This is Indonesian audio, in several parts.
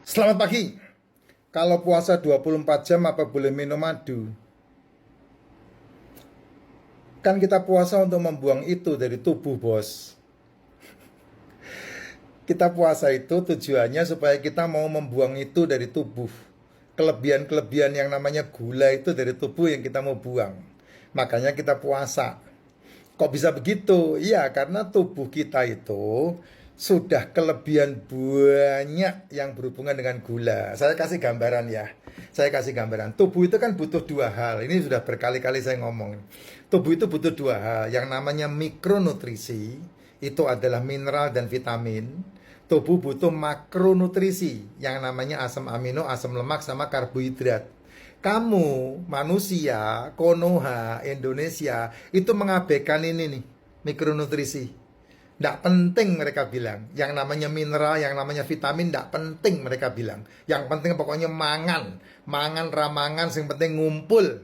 Selamat pagi. Kalau puasa 24 jam apa boleh minum madu? Kan kita puasa untuk membuang itu dari tubuh, bos. Kita puasa itu tujuannya supaya kita mau membuang itu dari tubuh. Kelebihan-kelebihan yang namanya gula itu dari tubuh yang kita mau buang. Makanya kita puasa. Kok bisa begitu? Iya, karena tubuh kita itu sudah kelebihan banyak yang berhubungan dengan gula. Saya kasih gambaran ya. Saya kasih gambaran. Tubuh itu kan butuh dua hal. Ini sudah berkali-kali saya ngomong. Tubuh itu butuh dua hal. Yang namanya mikronutrisi, itu adalah mineral dan vitamin. Tubuh butuh makronutrisi, yang namanya asam amino, asam lemak, sama karbohidrat. Kamu, manusia, Konoha, Indonesia, itu mengabaikan ini nih, mikronutrisi. Tidak penting mereka bilang. Yang namanya mineral, yang namanya vitamin, tidak penting mereka bilang. Yang penting pokoknya mangan. Mangan ramangan, yang penting ngumpul.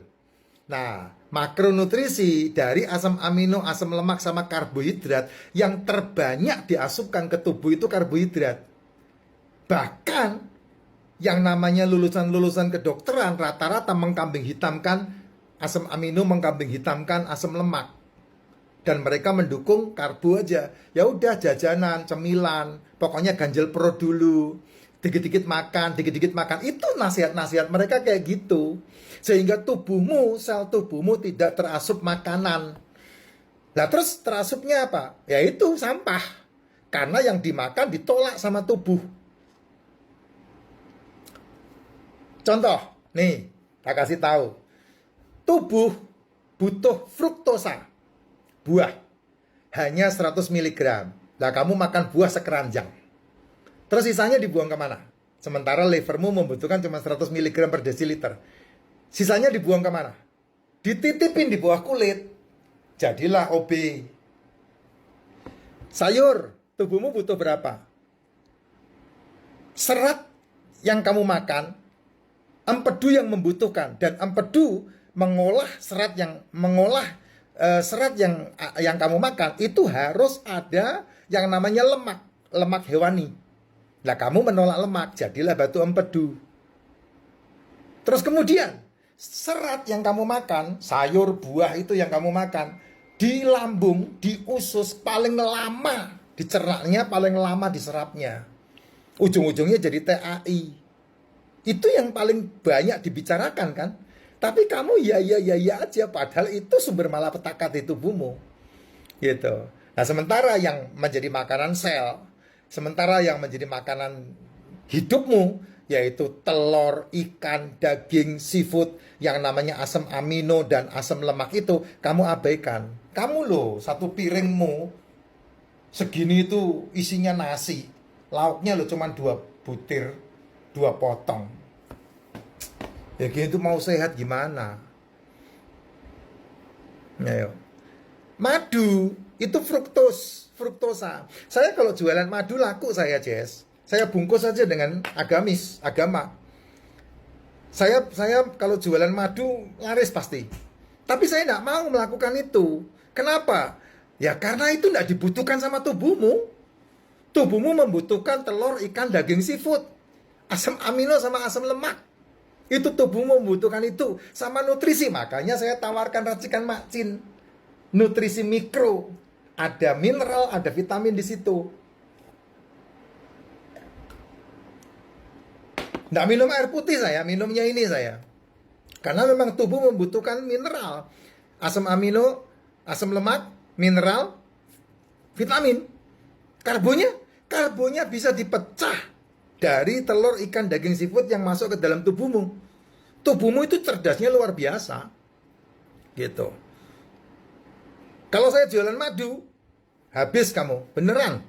Nah, makronutrisi dari asam amino, asam lemak, sama karbohidrat yang terbanyak diasupkan ke tubuh itu karbohidrat. Bahkan yang namanya lulusan-lulusan kedokteran rata-rata mengkambing hitamkan asam amino, mengkambing hitamkan asam lemak. Dan mereka mendukung karbo aja. Ya udah, jajanan, cemilan, pokoknya ganjel perut dulu. Dikit-dikit makan, dikit-dikit makan. Itu nasihat-nasihat mereka kayak gitu. Sehingga tubuhmu, sel tubuhmu tidak terasup makanan. Nah terus terasupnya apa? Yaitu sampah. Karena yang dimakan ditolak sama tubuh. Contoh, nih, tak kasih tahu. Tubuh butuh fruktosa, buah, hanya 100 mg. Nah, kamu makan buah sekeranjang. Terus sisanya dibuang kemana? Sementara livermu membutuhkan cuma 100 mg per desiliter. Sisanya dibuang kemana? Dititipin di bawah kulit. Jadilah OB. Sayur, tubuhmu butuh berapa? Serat yang kamu makan, empedu yang membutuhkan, dan empedu mengolah serat yang kamu makan itu harus ada yang namanya lemak hewani. Nah, kamu menolak lemak, jadilah batu empedu. Terus kemudian serat yang kamu makan, sayur, buah itu yang kamu makan, di lambung, di usus paling lama dicernanya, paling lama diserapnya. Ujung-ujungnya jadi TAI. Itu yang paling banyak dibicarakan kan. Tapi kamu ya aja, padahal itu sumber malapetaka di tubuhmu. Gitu. Nah, sementara yang menjadi makanan sel, sementara yang menjadi makanan hidupmu, yaitu telur, ikan, daging, seafood, yang namanya asam amino dan asam lemak itu, kamu abaikan. Kamu loh, satu piringmu, segini itu isinya nasi. Lauknya loh cuma 2 butir, 2 potong. Ya gitu mau sehat gimana? Ayo. Madu itu fruktosa. Saya kalau jualan madu laku saya, Jess. Saya bungkus aja dengan agama. Saya kalau jualan madu laris pasti. Tapi saya tidak mau melakukan itu. Kenapa? Ya karena itu tidak dibutuhkan sama tubuhmu. Tubuhmu membutuhkan telur, ikan, daging, seafood, asam amino sama asam lemak. Itu tubuhmu membutuhkan itu. Sama nutrisi. Makanya saya tawarkan racikan macin. Nutrisi mikro. Ada mineral, ada vitamin di situ. Nggak minum air putih saya. Minumnya ini saya. Karena memang tubuh membutuhkan mineral. Asam amino, asam lemak, mineral, vitamin. Karbonya bisa dipecah dari telur, ikan, daging, seafood yang masuk ke dalam tubuhmu. Tubuhmu itu cerdasnya luar biasa. Gitu. Kalau saya jualan madu, habis kamu, beneran.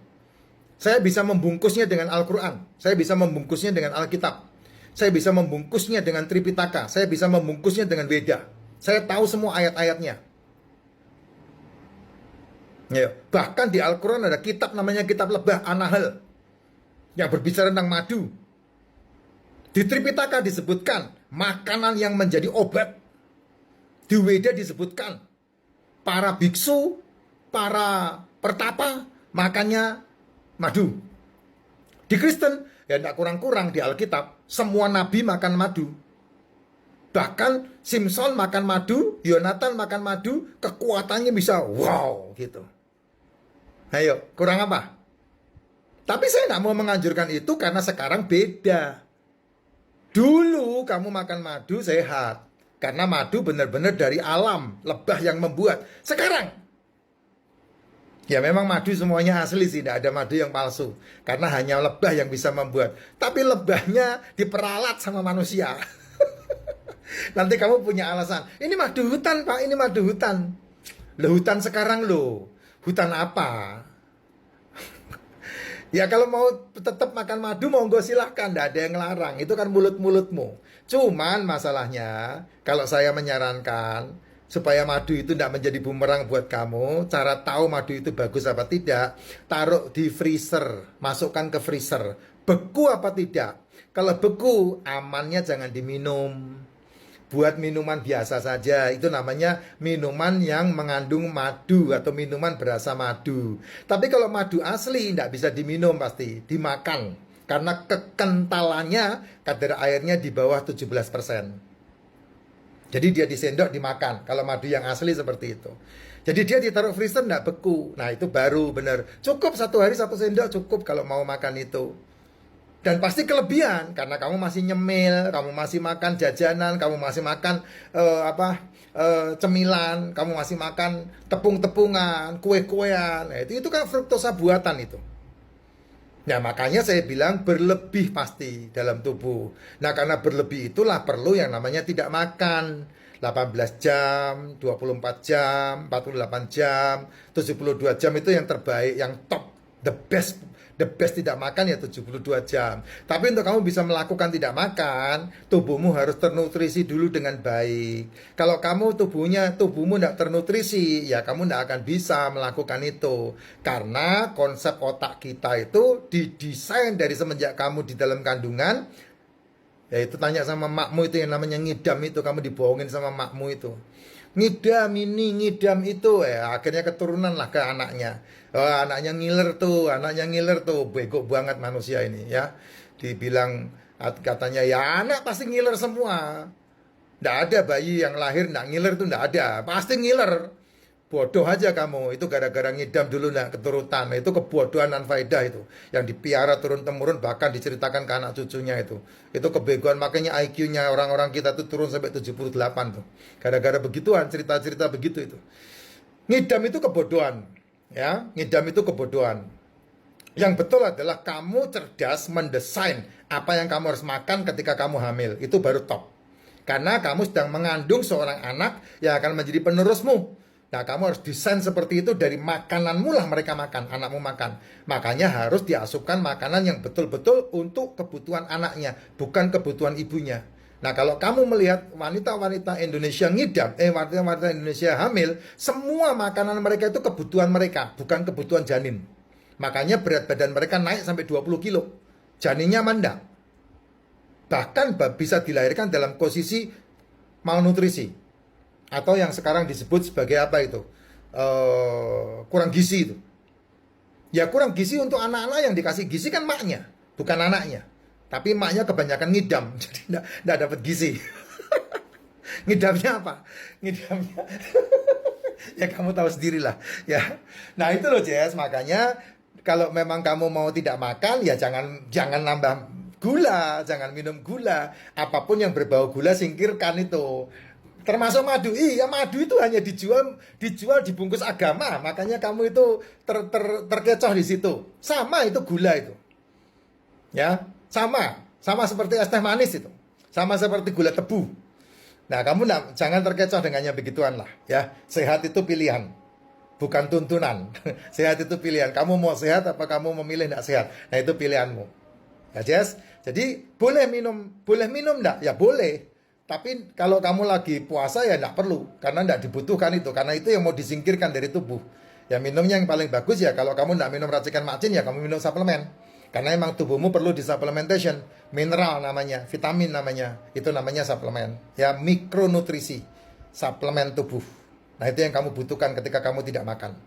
Saya bisa membungkusnya dengan Al-Quran. Saya bisa membungkusnya dengan Alkitab. Saya bisa membungkusnya dengan Tripitaka. Saya bisa membungkusnya dengan Weda. Saya tahu semua ayat-ayatnya. Ya, bahkan di Al-Quran ada kitab namanya Kitab Lebah An-Nahl yang berbicara tentang madu. Di Tripitaka disebutkan makanan yang menjadi obat. Di Weda disebutkan para biksu, para pertapa makannya madu. Di Kristen Ya tidak kurang-kurang di Alkitab, semua nabi makan madu. Bahkan Simpson makan madu, Yonatan makan madu, kekuatannya bisa wow gitu. Ayo, kurang apa? Tapi saya tidak mau menganjurkan itu karena sekarang beda. Dulu kamu makan madu sehat. Karena madu benar-benar dari alam, lebah yang membuat. Sekarang, ya memang madu semuanya asli sih, tidak ada madu yang palsu. Karena hanya lebah yang bisa membuat. Tapi lebahnya diperalat sama manusia. Nanti kamu punya alasan, ini madu hutan Pak, ini madu hutan. Loh hutan sekarang loh, hutan apa? Ya kalau mau tetap makan madu monggo silahkan, tidak ada yang ngelarang. Itu kan mulut-mulutmu. Cuman masalahnya, kalau saya menyarankan supaya madu itu tidak menjadi bumerang buat kamu, cara tahu madu itu bagus apa tidak, taruh di freezer, masukkan ke freezer. Beku apa tidak? Kalau beku, amannya jangan diminum. Buat minuman biasa saja, itu namanya minuman yang mengandung madu atau minuman berasa madu. Tapi kalau madu asli tidak bisa diminum, pasti dimakan karena kekentalannya kadar airnya di bawah 17%. Jadi dia disendok dimakan kalau madu yang asli seperti itu. Jadi dia ditaruh freezer tidak beku. Nah itu baru benar. Cukup 1 hari 1 sendok cukup kalau mau makan itu. Dan pasti kelebihan karena kamu masih nyemil, kamu masih makan jajanan, kamu masih makan cemilan, kamu masih makan tepung-tepungan, kue-kuean. Nah, itu kan fruktosa buatan itu. Nah, makanya saya bilang berlebih pasti dalam tubuh. Nah, karena berlebih itulah perlu yang namanya tidak makan. 18 jam, 24 jam, 48 jam, 72 jam itu yang terbaik, yang top, the best tidak makan ya 72 jam. Tapi untuk kamu bisa melakukan tidak makan, tubuhmu harus ternutrisi dulu dengan baik. Kalau kamu tubuhmu tidak ternutrisi, ya kamu tidak akan bisa melakukan itu. Karena konsep otak kita itu didesain dari semenjak kamu di dalam kandungan. Ya itu tanya sama makmu itu yang namanya ngidam itu, kamu dibohongin sama makmu itu. Ngidam ini, ngidam itu, akhirnya keturunan lah ke anaknya. Anaknya ngiler tuh, bego banget manusia ini ya. Dibilang katanya ya anak pasti ngiler semua. Nggak ada bayi yang lahir nggak ngiler tuh, nggak ada, pasti ngiler. Bodoh aja kamu, itu gara-gara ngidam dulu nggak keturutan. Nah, itu kebodohan anfaedah itu, yang dipiara turun-temurun bahkan diceritakan ke anak cucunya itu. Itu kebegoan, makanya IQ-nya orang-orang kita tuh turun sampai 78 tuh. Gara-gara begituan, cerita-cerita begitu itu. Ngidam itu kebodohan, ya. Ngidam itu kebodohan. Yang betul adalah kamu cerdas mendesain apa yang kamu harus makan ketika kamu hamil. Itu baru top. Karena kamu sedang mengandung seorang anak yang akan menjadi penerusmu. Nah, kamu harus desain seperti itu, dari makananmu lah mereka makan, anakmu makan. Makanya harus diasupkan makanan yang betul-betul untuk kebutuhan anaknya, bukan kebutuhan ibunya. Nah, kalau kamu melihat wanita-wanita Indonesia ngidam, wanita-wanita Indonesia hamil, semua makanan mereka itu kebutuhan mereka, bukan kebutuhan janin. Makanya berat badan mereka naik sampai 20 kilo. Janinnya manda. Bahkan bisa dilahirkan dalam posisi malnutrisi. Atau yang sekarang disebut sebagai apa itu? Kurang gizi itu. Ya kurang gizi untuk anak-anak yang dikasih gizi kan maknya, bukan anaknya. Tapi maknya kebanyakan ngidam, jadi enggak dapat gizi. Ngidamnya apa? Ngidamnya ya kamu tahu sendirilah ya. Nah itu loh Jess, makanya kalau memang kamu mau tidak makan ya jangan nambah gula, jangan minum gula. Apapun yang berbau gula singkirkan itu. Termasuk madu. Iya, madu itu hanya dijual dibungkus agama. Makanya kamu itu terkecoh di situ. Sama itu gula itu. Ya, sama seperti es teh manis itu. Sama seperti gula tebu. Nah, kamu jangan terkecoh dengannya begituan lah, ya. Sehat itu pilihan, bukan tuntunan. Sehat itu pilihan. Kamu mau sehat apa kamu memilih tidak sehat? Nah, itu pilihanmu. Ya, Jess. Jadi, boleh minum enggak? Ya, boleh. Tapi kalau kamu lagi puasa ya enggak perlu, karena enggak dibutuhkan itu, karena itu yang mau disingkirkan dari tubuh. Ya minumnya yang paling bagus ya, kalau kamu enggak minum racikan macin ya kamu minum suplemen. Karena emang tubuhmu perlu di supplementation, mineral namanya, vitamin namanya, itu namanya suplemen. Ya mikronutrisi, suplemen tubuh. Nah itu yang kamu butuhkan ketika kamu tidak makan.